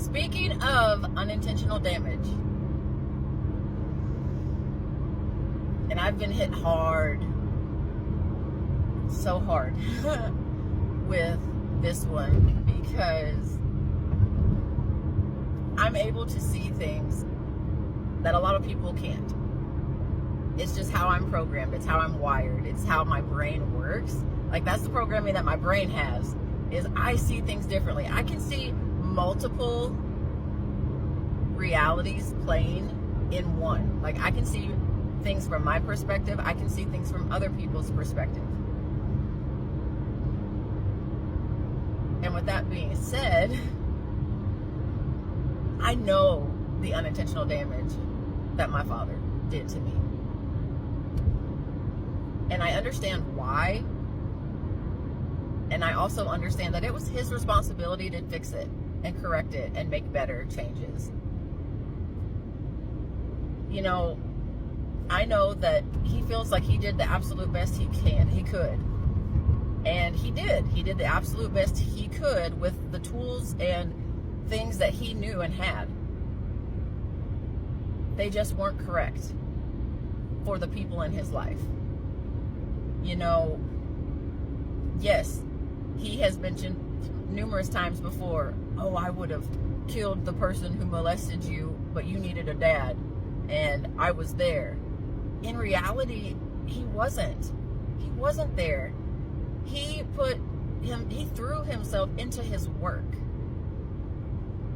Speaking of unintentional damage, and I've been hit hard, so hard with this one because I'm able to see things that a lot of people can't. It's just how I'm programmed. It's how I'm wired. It's how my brain works. Like, that's the programming that my brain has, is I see things differently. I can see multiple realities playing in one. Like, I can see things from my perspective. I can see things from other people's perspective. And with that being said, I know the unintentional damage that my father did to me. And I understand why. And I also understand that it was his responsibility to fix it and correct it and make better changes. You know, I know that he feels like he did the absolute best he could. And he did. He did the absolute best he could with the tools and things that he knew and had. They just weren't correct for the people in his life. You know, yes, he has mentioned numerous times before, oh, I would have killed the person who molested you, but you needed a dad, and I was there. In reality, he wasn't. He wasn't there. He threw himself into his work.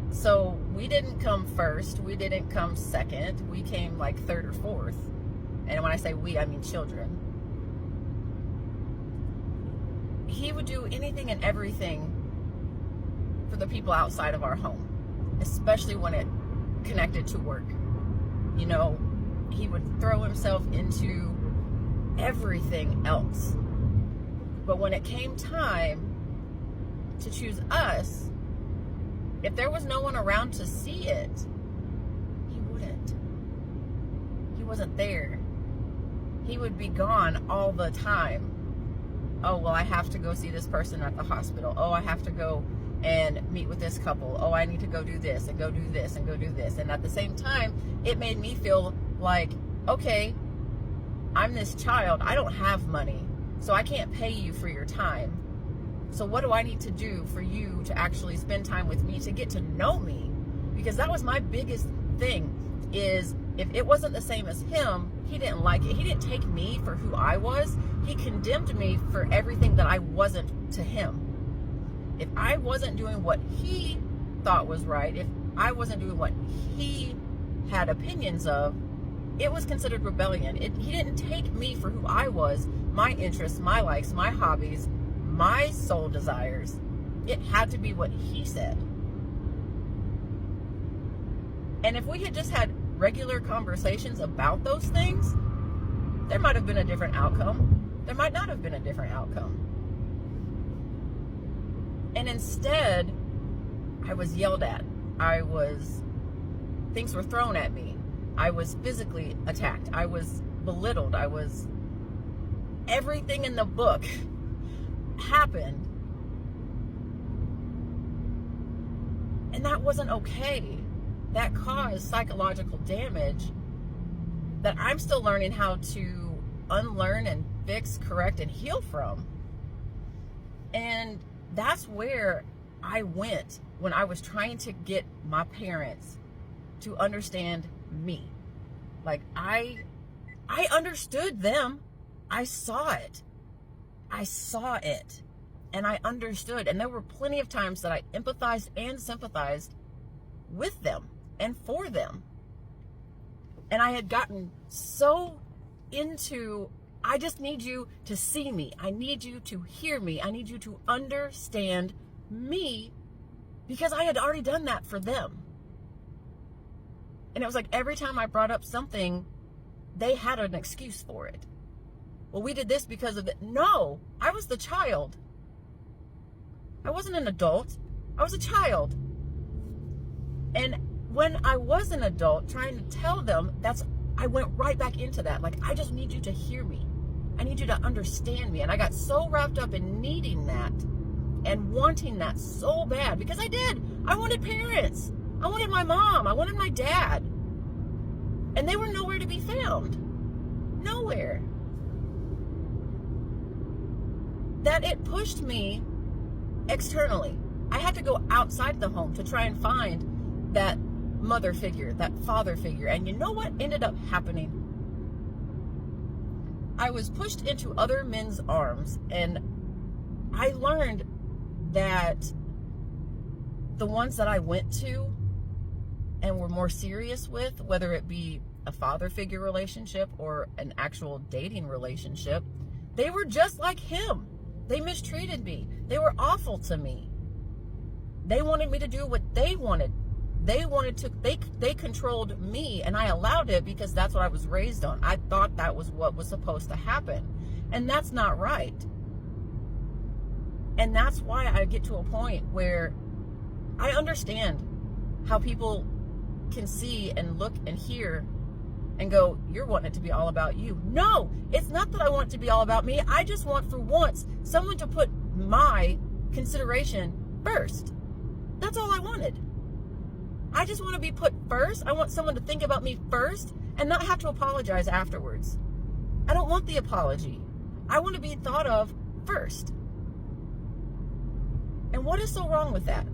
So we didn't come first. We didn't come second. We came like third or fourth. And when I say we, I mean children. He would do anything and everything for the people outside of our home, especially when it connected to work. You know, he would throw himself into everything else. But when it came time to choose us, if there was no one around to see it, he wouldn't. He wasn't there. He would be gone all the time. Oh, well, I have to go see this person at the hospital. Oh, I have to go and meet with this couple. Oh, I need to go do this and go do this and go do this. And at the same time, it made me feel like, okay, I'm this child. I don't have money, so I can't pay you for your time. So what do I need to do for you to actually spend time with me, to get to know me? Because that was my biggest thing, is if it wasn't the same as him, he didn't like it. He didn't take me for who I was. He condemned me for everything that I wasn't to him. If I wasn't doing what he thought was right, if I wasn't doing what he had opinions of, it was considered rebellion. He didn't take me for who I was, my interests, my likes, my hobbies, my soul desires. It had to be what he said. And if we had just had regular conversations about those things, there might have been a different outcome. There might not have been a different outcome. And instead, I was yelled at. Things were thrown at me. I was physically attacked. I was belittled. Everything in the book happened. And that wasn't okay. That caused psychological damage that I'm still learning how to unlearn and fix, correct, and heal from. And that's where I went when I was trying to get my parents to understand me. Like, I understood them. I saw it. And I understood. And there were plenty of times that I empathized and sympathized with them and for them. And I had gotten so into, I just need you to see me. I need you to hear me. I need you to understand me, because I had already done that for them. And it was like every time I brought up something, they had an excuse for it. Well, we did this because of it. No, I was the child. I wasn't an adult. I was a child. And when I was an adult trying to tell them, I went right back into that. Like, I just need you to hear me. I need you to understand me. And I got so wrapped up in needing that and wanting that so bad, because I did. I wanted parents. I wanted my mom. I wanted my dad. And they were nowhere to be found. Nowhere. That it pushed me externally. I had to go outside the home to try and find that mother figure, that father figure. And you know what ended up happening? I was pushed into other men's arms, and I learned that the ones that I went to and were more serious with, whether it be a father figure relationship or an actual dating relationship, they were just like him. They mistreated me. They were awful to me. They wanted me to do what they wanted. They controlled me, and I allowed it because that's what I was raised on. I thought that was what was supposed to happen. And that's not right. And that's why I get to a point where I understand how people can see and look and hear and go, you're wanting it to be all about you. No, it's not that I want it to be all about me. I just want, for once, someone to put my consideration first. That's all I wanted. I just want to be put first. I want someone to think about me first and not have to apologize afterwards. I don't want the apology. I want to be thought of first. And what is so wrong with that?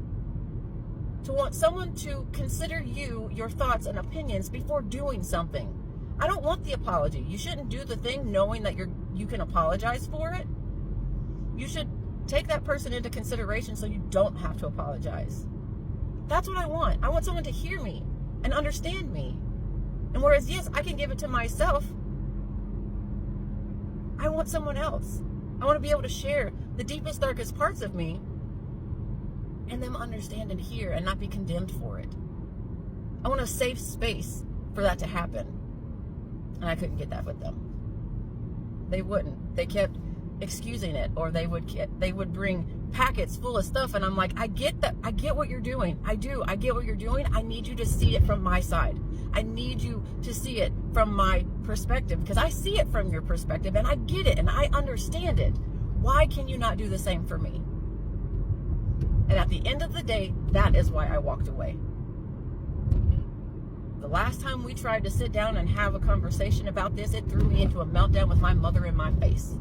To want someone to consider you, your thoughts and opinions before doing something. I don't want the apology. You shouldn't do the thing knowing that you can apologize for it. You should take that person into consideration so you don't have to apologize. That's what I want. I want someone to hear me and understand me. And whereas, yes, I can give it to myself, I want someone else. I want to be able to share the deepest, darkest parts of me and them understand and hear and not be condemned for it. I want a safe space for that to happen. And I couldn't get that with them. They wouldn't. They kept excusing it, or they would bring packets full of stuff, and I'm like, I get that. I get what you're doing. I do. I get what you're doing. I need you to see it from my side. I need you to see it from my perspective, because I see it from your perspective and I get it and I understand it. Why can you not do the same for me? And at the end of the day, that is why I walked away. The last time we tried to sit down and have a conversation about this, it threw me into a meltdown with my mother in my face.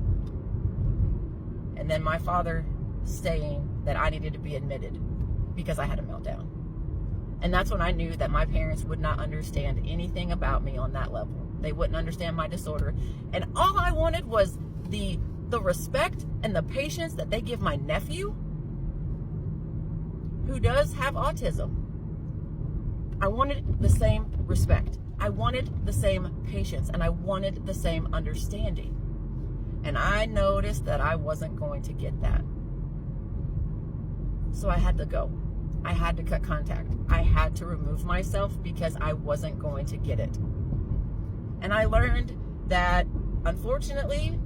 And then my father saying that I needed to be admitted because I had a meltdown. And that's when I knew that my parents would not understand anything about me on that level. They wouldn't understand my disorder. And all I wanted was the respect and the patience that they give my nephew, who does have autism. I wanted the same respect. I wanted the same patience, and I wanted the same understanding. And I noticed that I wasn't going to get that. So I had to go. I had to cut contact. I had to remove myself because I wasn't going to get it. And I learned that, unfortunately,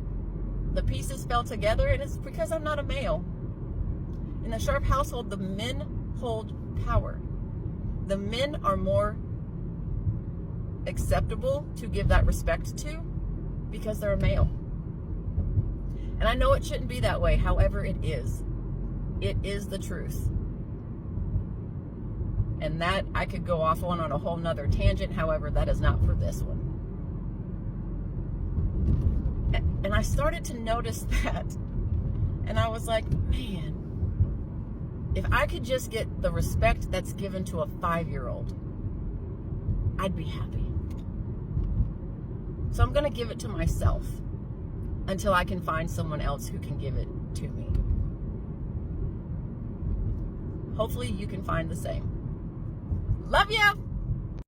the pieces fell together, and it's because I'm not a male. In the Sharp household, the men hold power. The men are more acceptable to give that respect to because they're a male. And I know it shouldn't be that way. However, it is. It is the truth. And that I could go off on a whole nother tangent. However, that is not for this one. And I started to notice that. And I was like, man, if I could just get the respect that's given to a 5-year-old, I'd be happy. So I'm going to give it to myself until I can find someone else who can give it to me. Hopefully you can find the same. Love you.